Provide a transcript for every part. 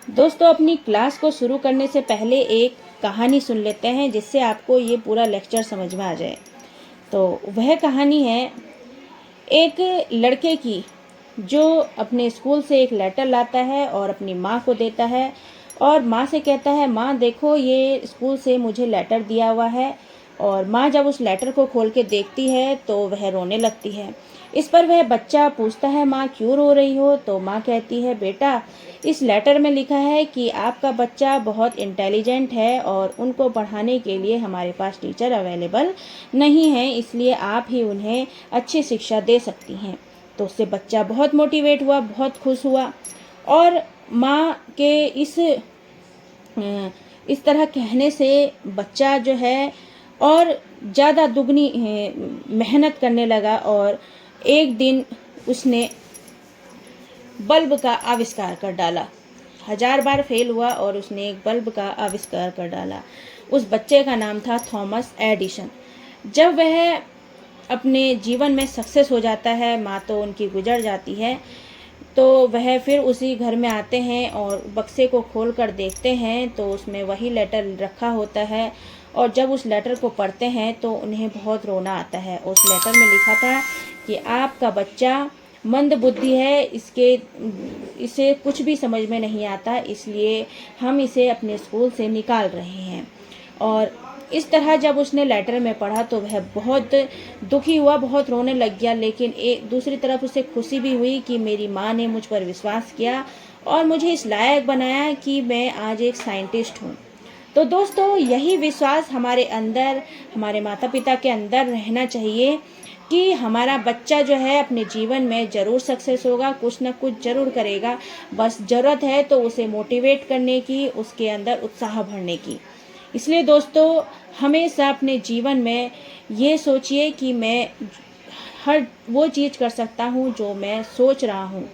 दोस्तों, अपनी क्लास को शुरू करने से पहले एक कहानी सुन लेते हैं जिससे आपको ये पूरा लेक्चर समझ में आ जाए। तो वह कहानी है एक लड़के की जो अपने स्कूल से एक लेटर लाता है और अपनी माँ को देता है और माँ से कहता है, माँ देखो ये स्कूल से मुझे लेटर दिया हुआ है। और माँ जब उस लेटर को खोल के देखती है तो वह रोने लगती है। इस पर वह बच्चा पूछता है, माँ क्यों रो रही हो? तो माँ कहती है, बेटा इस लेटर में लिखा है कि आपका बच्चा बहुत इंटेलिजेंट है और उनको पढ़ाने के लिए हमारे पास टीचर अवेलेबल नहीं है, इसलिए आप ही उन्हें अच्छी शिक्षा दे सकती हैं। तो उससे बच्चा बहुत मोटिवेट हुआ, बहुत खुश हुआ और माँ के इस तरह कहने से बच्चा जो है और ज़्यादा दुगनी मेहनत करने लगा और एक दिन उसने बल्ब का आविष्कार कर डाला। 1000 बार फेल हुआ और उसने एक बल्ब का आविष्कार कर डाला। उस बच्चे का नाम था थॉमस एडिसन। जब वह अपने जीवन में सक्सेस हो जाता है, माँ तो उनकी गुजर जाती है, तो वह फिर उसी घर में आते हैं और बक्से को खोल कर देखते हैं तो उसमें वही लेटर रखा होता है। और जब उस लेटर को पढ़ते हैं तो उन्हें बहुत रोना आता है। उस लेटर में लिखा था कि आपका बच्चा मंद बुद्धि है, इसे कुछ भी समझ में नहीं आता, इसलिए हम इसे अपने स्कूल से निकाल रहे हैं। और इस तरह जब उसने लेटर में पढ़ा तो वह बहुत दुखी हुआ, बहुत रोने लग गया। लेकिन एक दूसरी तरफ उसे खुशी भी हुई कि मेरी माँ ने मुझ पर विश्वास किया और मुझे इस लायक बनाया कि मैं आज एक साइंटिस्ट हूँ। तो दोस्तों, यही विश्वास हमारे अंदर, हमारे माता पिता के अंदर रहना चाहिए कि हमारा बच्चा जो है अपने जीवन में ज़रूर सक्सेस होगा, कुछ ना कुछ ज़रूर करेगा। बस ज़रूरत है तो उसे मोटिवेट करने की, उसके अंदर उत्साह भरने की। इसलिए दोस्तों, हमेशा अपने जीवन में ये सोचिए कि मैं हर वो चीज़ कर सकता हूँ जो मैं सोच रहा हूँ।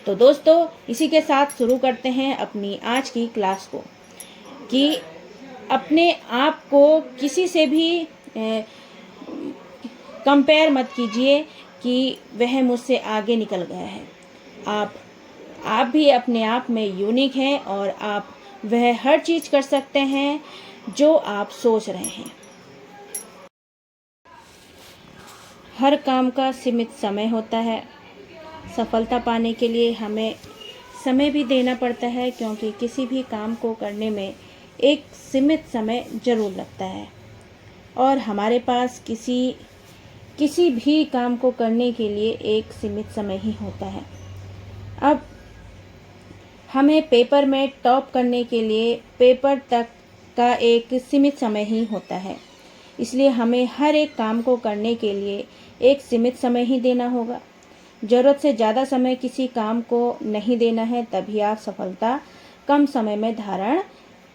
तो दोस्तों, इसी के साथ शुरू करते हैं अपनी आज की क्लास को कि अपने आप को किसी से भी कंपेयर मत कीजिए कि वह मुझसे आगे निकल गया है। आप भी अपने आप में यूनिक हैं और आप वह हर चीज़ कर सकते हैं जो आप सोच रहे हैं। हर काम का सीमित समय होता है। सफलता पाने के लिए हमें समय भी देना पड़ता है, क्योंकि किसी भी काम को करने में एक सीमित समय ज़रूर लगता है और हमारे पास किसी भी काम को करने के लिए एक सीमित समय ही होता है। अब हमें पेपर में टॉप करने के लिए पेपर तक का एक सीमित समय ही होता है, इसलिए हमें हर एक काम को करने के लिए एक सीमित समय ही देना होगा। ज़रूरत से ज़्यादा समय किसी काम को नहीं देना है, तभी आप सफलता कम समय में धारण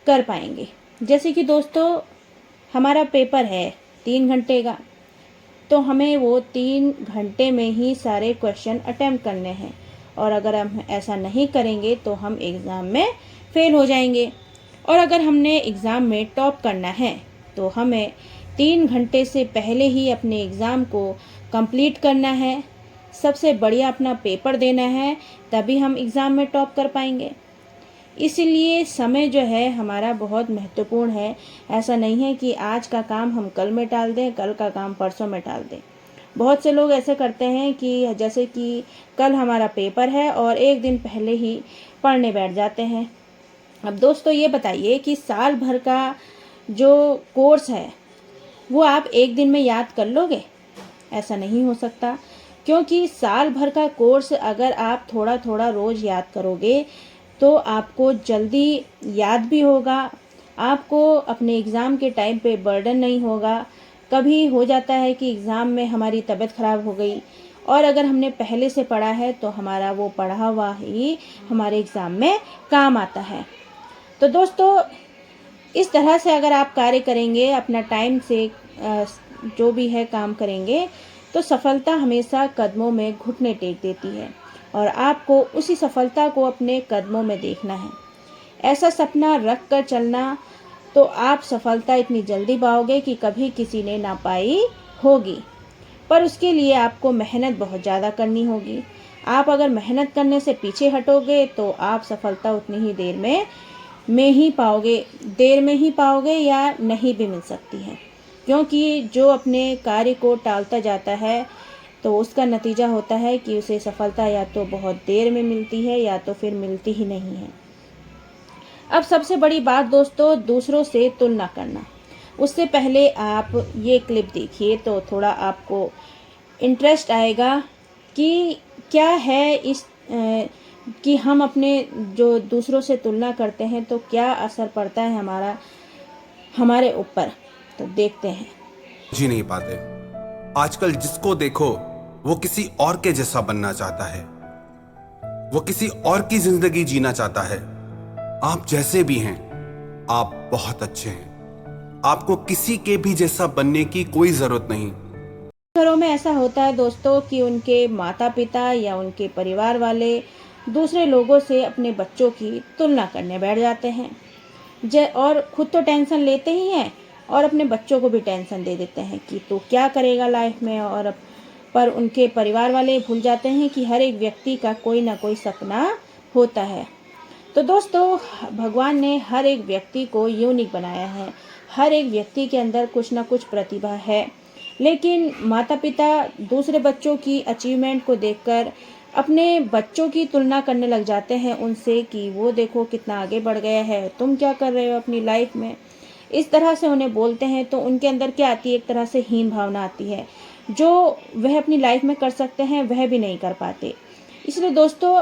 कर पाएंगे। जैसे कि दोस्तों, हमारा पेपर है 3 घंटे का, तो हमें वो 3 घंटे में ही सारे क्वेश्चन अटेम्प्ट करने हैं और अगर हम ऐसा नहीं करेंगे तो हम एग्ज़ाम में फ़ेल हो जाएंगे। और अगर हमने एग्ज़ाम में टॉप करना है तो हमें 3 घंटे से पहले ही अपने एग्ज़ाम को कंप्लीट करना है, सबसे बढ़िया अपना पेपर देना है, तभी हम एग्ज़ाम में टॉप कर पाएंगे। इसलिए समय जो है हमारा बहुत महत्वपूर्ण है। ऐसा नहीं है कि आज का काम हम कल में टाल दें, कल का काम परसों में टाल दें। बहुत से लोग ऐसे करते हैं कि जैसे कि कल हमारा पेपर है और एक दिन पहले ही पढ़ने बैठ जाते हैं। अब दोस्तों, ये बताइए कि साल भर का जो कोर्स है वो आप एक दिन में याद कर लोगे? ऐसा नहीं हो सकता, क्योंकि साल भर का कोर्स अगर आप थोड़ा थोड़ा रोज़ याद करोगे तो आपको जल्दी याद भी होगा, आपको अपने एग्ज़ाम के टाइम पे बर्डन नहीं होगा। कभी हो जाता है कि एग्ज़ाम में हमारी तबीयत ख़राब हो गई और अगर हमने पहले से पढ़ा है तो हमारा वो पढ़ा हुआ ही हमारे एग्ज़ाम में काम आता है। तो दोस्तों, इस तरह से अगर आप कार्य करेंगे, अपना टाइम से जो भी है काम करेंगे, तो सफलता हमेशा कदमों में घुटने टेक देती है और आपको उसी सफलता को अपने कदमों में देखना है। ऐसा सपना रख कर चलना तो आप सफलता इतनी जल्दी पाओगे कि कभी किसी ने ना पाई होगी। पर उसके लिए आपको मेहनत बहुत ज़्यादा करनी होगी। आप अगर मेहनत करने से पीछे हटोगे तो आप सफलता उतनी ही देर में ही पाओगे, देर में ही पाओगे या नहीं भी मिल सकती है। क्योंकि जो अपने कार्य को टालता जाता है तो उसका नतीजा होता है कि उसे सफलता या तो बहुत देर में मिलती है या तो फिर मिलती ही नहीं है। अब सबसे बड़ी बात दोस्तों, दूसरों से तुलना करना। उससे पहले आप ये क्लिप देखिए तो थोड़ा आपको इंटरेस्ट आएगा कि क्या है कि हम अपने जो दूसरों से तुलना करते हैं तो क्या असर पड़ता है हमारे ऊपर। तो देखते हैं। जी नहीं पाते। आजकल जिसको देखो वो किसी और के जैसा बनना चाहता है, वो किसी और की जिंदगी जीना चाहता है। आप जैसे भी हैं, आप बहुत अच्छे हैं। आपको किसी के भी जैसा बनने की कोई जरूरत नहीं। घरों में ऐसा होता है दोस्तों कि उनके माता पिता या उनके परिवार वाले दूसरे लोगों से अपने बच्चों की तुलना करने बैठ जाते हैं और खुद तो टेंशन लेते ही हैं और अपने बच्चों को भी टेंशन दे देते हैं कि तू क्या करेगा लाइफ में। पर उनके परिवार वाले भूल जाते हैं कि हर एक व्यक्ति का कोई ना कोई सपना होता है। तो दोस्तों, भगवान ने हर एक व्यक्ति को यूनिक बनाया है। हर एक व्यक्ति के अंदर कुछ ना कुछ प्रतिभा है, लेकिन माता पिता दूसरे बच्चों की अचीवमेंट को देखकर अपने बच्चों की तुलना करने लग जाते हैं उनसे कि वो देखो कितना आगे बढ़ गया है, तुम क्या कर रहे हो अपनी लाइफ में। इस तरह से उन्हें बोलते हैं तो उनके अंदर क्या आती है, एक तरह से हीन भावना आती है। जो वह अपनी लाइफ में कर सकते हैं वह भी नहीं कर पाते। इसलिए दोस्तों,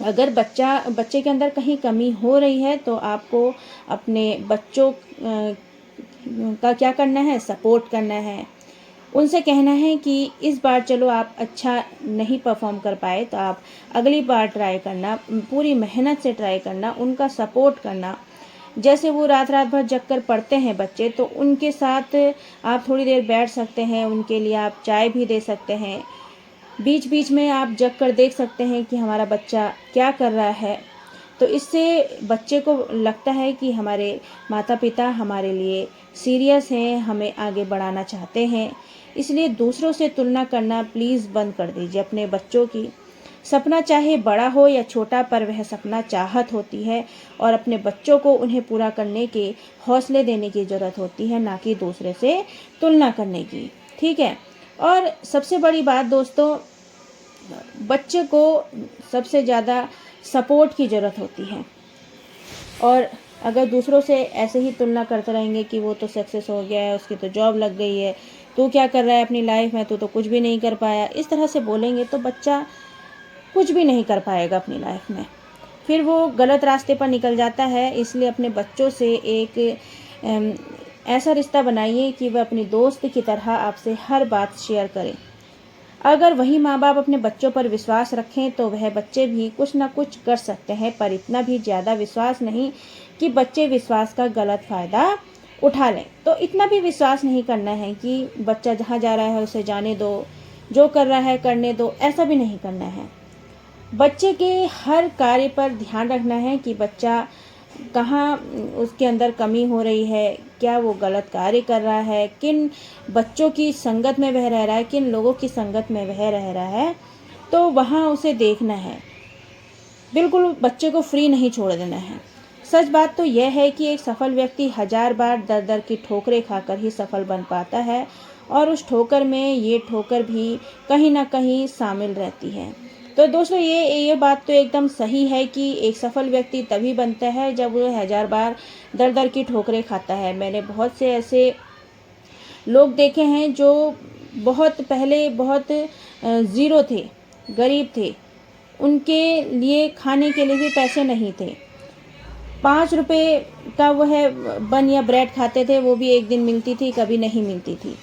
अगर बच्चे के अंदर कहीं कमी हो रही है तो आपको अपने बच्चों का क्या करना है, सपोर्ट करना है। उनसे कहना है कि इस बार चलो आप अच्छा नहीं परफॉर्म कर पाए तो आप अगली बार ट्राई करना, पूरी मेहनत से ट्राई करना, उनका सपोर्ट करना। जैसे वो रात रात भर जग कर पढ़ते हैं बच्चे, तो उनके साथ आप थोड़ी देर बैठ सकते हैं, उनके लिए आप चाय भी दे सकते हैं। बीच बीच में आप जग कर देख सकते हैं कि हमारा बच्चा क्या कर रहा है। तो इससे बच्चे को लगता है कि हमारे माता पिता हमारे लिए सीरियस हैं, हमें आगे बढ़ाना चाहते हैं। इसलिए दूसरों से तुलना करना प्लीज़ बंद कर दीजिए अपने बच्चों की। सपना चाहे बड़ा हो या छोटा, पर वह सपना चाहत होती है और अपने बच्चों को उन्हें पूरा करने के हौसले देने की ज़रूरत होती है, ना कि दूसरे से तुलना करने की। ठीक है। और सबसे बड़ी बात दोस्तों, बच्चे को सबसे ज़्यादा सपोर्ट की ज़रूरत होती है। और अगर दूसरों से ऐसे ही तुलना करते रहेंगे कि वो तो सक्सेस हो गया है, उसकी तो जॉब लग गई है, तू क्या कर रहा है अपनी लाइफ में, तू तो कुछ भी नहीं कर पाया, इस तरह से बोलेंगे तो बच्चा कुछ भी नहीं कर पाएगा अपनी लाइफ में। फिर वो गलत रास्ते पर निकल जाता है। इसलिए अपने बच्चों से एक ऐसा रिश्ता बनाइए कि वह अपनी दोस्त की तरह आपसे हर बात शेयर करें। अगर वही माँ बाप अपने बच्चों पर विश्वास रखें तो वह बच्चे भी कुछ ना कुछ कर सकते हैं, पर इतना भी ज़्यादा विश्वास नहीं कि बच्चे विश्वास का गलत फ़ायदा उठा लें। तो इतना भी विश्वास नहीं करना है कि बच्चा जहाँ जा रहा है उसे जाने दो, जो कर रहा है करने दो, ऐसा भी नहीं करना है। बच्चे के हर कार्य पर ध्यान रखना है कि बच्चा कहाँ उसके अंदर कमी हो रही है, क्या वो गलत कार्य कर रहा है, किन बच्चों की संगत में वह रह रहा है, किन लोगों की संगत में वह रह रहा है, तो वहाँ उसे देखना है। बिल्कुल बच्चे को फ्री नहीं छोड़ देना है। सच बात तो यह है कि एक सफल व्यक्ति 1000 बार दर दर की ठोकरें खाकर ही सफल बन पाता है, और उस ठोकर में ये ठोकर भी कहीं ना कहीं शामिल रहती है। तो दोस्तों, ये बात तो एकदम सही है कि एक सफल व्यक्ति तभी बनता है जब वो 1000 बार दर दर की ठोकरें खाता है। मैंने बहुत से ऐसे लोग देखे हैं जो बहुत पहले बहुत ज़ीरो थे, गरीब थे, उनके लिए खाने के लिए भी पैसे नहीं थे। 5 रुपए का वह बन या ब्रेड खाते थे, वो भी एक दिन मिलती थी, कभी नहीं मिलती थी।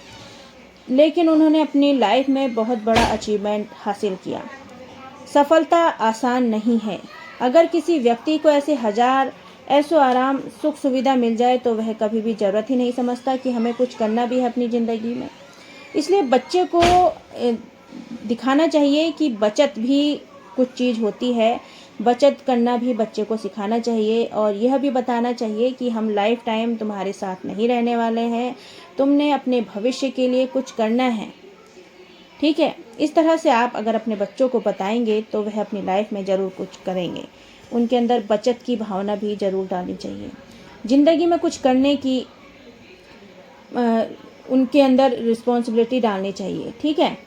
लेकिन उन्होंने अपनी लाइफ में बहुत बड़ा अचीवमेंट हासिल किया। सफलता आसान नहीं है। अगर किसी व्यक्ति को ऐसे 1000 ऐशो आराम सुख सुविधा मिल जाए तो वह कभी भी ज़रूरत ही नहीं समझता कि हमें कुछ करना भी है अपनी ज़िंदगी में। इसलिए बच्चे को दिखाना चाहिए कि बचत भी कुछ चीज़ होती है। बचत करना भी बच्चे को सिखाना चाहिए और यह भी बताना चाहिए कि हम लाइफ टाइम तुम्हारे साथ नहीं रहने वाले हैं, तुमने अपने भविष्य के लिए कुछ करना है। ठीक है। इस तरह से आप अगर अपने बच्चों को बताएंगे तो वह अपनी लाइफ में ज़रूर कुछ करेंगे। उनके अंदर बचत की भावना भी ज़रूर डालनी चाहिए। ज़िंदगी में कुछ करने की उनके अंदर रिस्पॉन्सिबिलिटी डालनी चाहिए। ठीक है,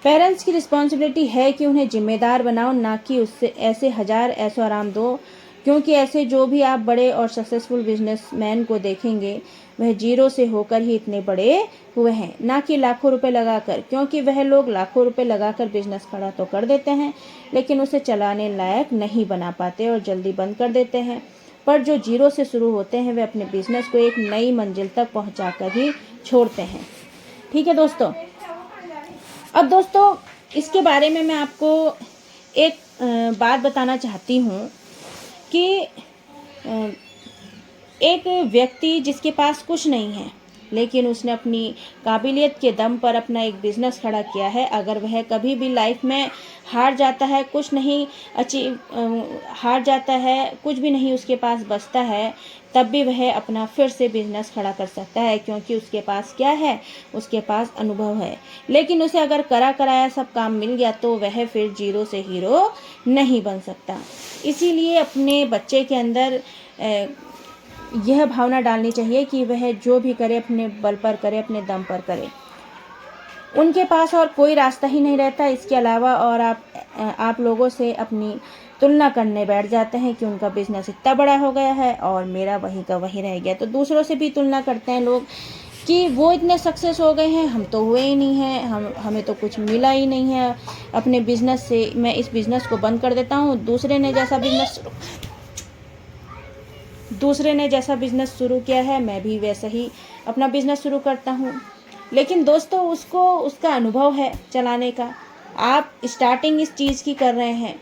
पेरेंट्स की रिस्पॉन्सिबिलिटी है कि उन्हें जिम्मेदार बनाओ, ना कि उससे ऐसे हज़ार ऐशो आराम दो, क्योंकि ऐसे जो भी आप बड़े और सक्सेसफुल बिजनेसमैन को देखेंगे वह जीरो से होकर ही इतने बड़े हुए हैं, ना कि लाखों रुपए लगाकर, क्योंकि वह लोग लाखों रुपए लगाकर बिजनेस खड़ा तो कर देते हैं लेकिन उसे चलाने लायक नहीं बना पाते और जल्दी बंद कर देते हैं। पर जो जीरो से शुरू होते हैं वे अपने बिजनेस को एक नई मंजिल तक पहुंचाकर ही छोड़ते हैं। ठीक है दोस्तों, अब दोस्तों इसके बारे में मैं आपको एक बात बताना चाहती हूँ कि एक व्यक्ति जिसके पास कुछ नहीं है लेकिन उसने अपनी काबिलियत के दम पर अपना एक बिज़नेस खड़ा किया है, अगर वह कभी भी लाइफ में हार जाता है, कुछ नहीं हार जाता है, कुछ भी नहीं उसके पास बचता है, तब भी वह अपना फिर से बिजनेस खड़ा कर सकता है, क्योंकि उसके पास क्या है, उसके पास अनुभव है। लेकिन उसे अगर करा कराया सब काम मिल गया तो वह फिर जीरो से हीरो नहीं बन सकता। इसीलिए अपने बच्चे के अंदर यह भावना डालनी चाहिए कि वह जो भी करे अपने बल पर करे, अपने दम पर करे। उनके पास और कोई रास्ता ही नहीं रहता इसके अलावा, और आप लोगों से अपनी तुलना करने बैठ जाते हैं कि उनका बिजनेस इतना बड़ा हो गया है और मेरा वही का वही रह गया। तो दूसरों से भी तुलना करते हैं लोग कि वो इतने सक्सेस हो गए हैं, हम तो हुए ही नहीं हैं, हमें तो कुछ मिला ही नहीं है अपने बिजनेस से, मैं इस बिजनेस को बंद कर देता हूँ। दूसरे ने जैसा बिजनेस शुरू किया है मैं भी वैसा ही अपना बिजनेस शुरू करता हूँ। लेकिन दोस्तों उसका अनुभव है चलाने का। आप स्टार्टिंग इस चीज़ की कर रहे हैं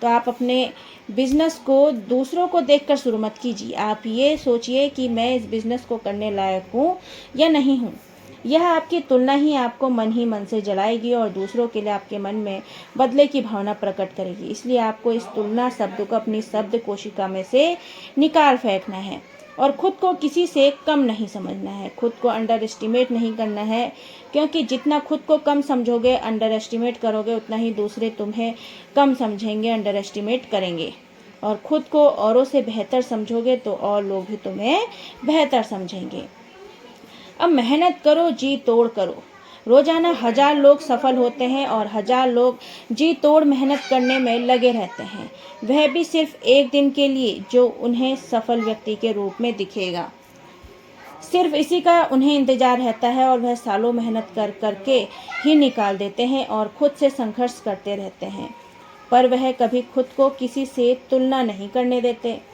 तो आप अपने बिजनेस को दूसरों को देखकर शुरू मत कीजिए। आप ये सोचिए कि मैं इस बिजनेस को करने लायक हूँ या नहीं हूँ। यह आपकी तुलना ही आपको मन ही मन से जलाएगी और दूसरों के लिए आपके मन में बदले की भावना प्रकट करेगी। इसलिए आपको इस तुलना शब्द को अपनी शब्द कोशिका में से निकाल फेंकना है और खुद को किसी से कम नहीं समझना है, खुद को अंडर एस्टिमेट नहीं करना है, क्योंकि जितना खुद को कम समझोगे, अंडर एस्टिमेट करोगे, उतना ही दूसरे तुम्हें कम समझेंगे, अंडर एस्टिमेट करेंगे। और खुद को औरों से बेहतर समझोगे तो और लोग भी तुम्हें बेहतर समझेंगे। अब मेहनत करो, जी तोड़ करो। रोजाना 1000 लोग सफल होते हैं और 1000 लोग जी तोड़ मेहनत करने में लगे रहते हैं, वह भी सिर्फ एक दिन के लिए जो उन्हें सफल व्यक्ति के रूप में दिखेगा। सिर्फ इसी का उन्हें इंतजार रहता है और वह सालों मेहनत करके ही निकाल देते हैं और खुद से संघर्ष करते रहते हैं, पर वह कभी खुद को किसी से तुलना नहीं करने देते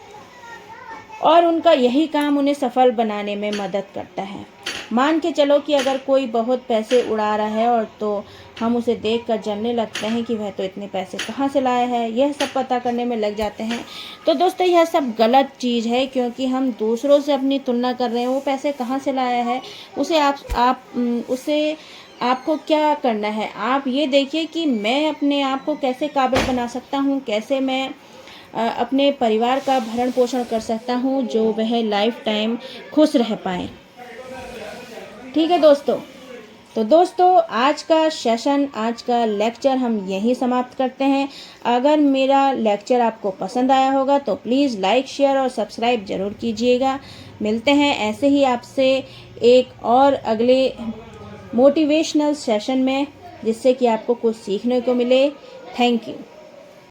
और उनका यही काम उन्हें सफल बनाने में मदद करता है। मान के चलो कि अगर कोई बहुत पैसे उड़ा रहा है और तो हम उसे देखकर जानने लगते हैं कि वह तो इतने पैसे कहाँ से लाया है, यह सब पता करने में लग जाते हैं। तो दोस्तों यह सब गलत चीज़ है, क्योंकि हम दूसरों से अपनी तुलना कर रहे हैं। वो पैसे कहाँ से लाया है उसे आपको क्या करना है, आप ये देखिए कि मैं अपने आप को कैसे काबिल बना सकता हूँ, कैसे मैं अपने परिवार का भरण पोषण कर सकता हूँ जो वह लाइफ टाइम खुश रह पाए। ठीक है दोस्तों, तो दोस्तों आज का सेशन, आज का लेक्चर हम यहीं समाप्त करते हैं। अगर मेरा लेक्चर आपको पसंद आया होगा तो प्लीज़ लाइक, शेयर और सब्सक्राइब ज़रूर कीजिएगा। मिलते हैं ऐसे ही आपसे एक और अगले मोटिवेशनल सेशन में, जिससे कि आपको कुछ सीखने को मिले। Thank you.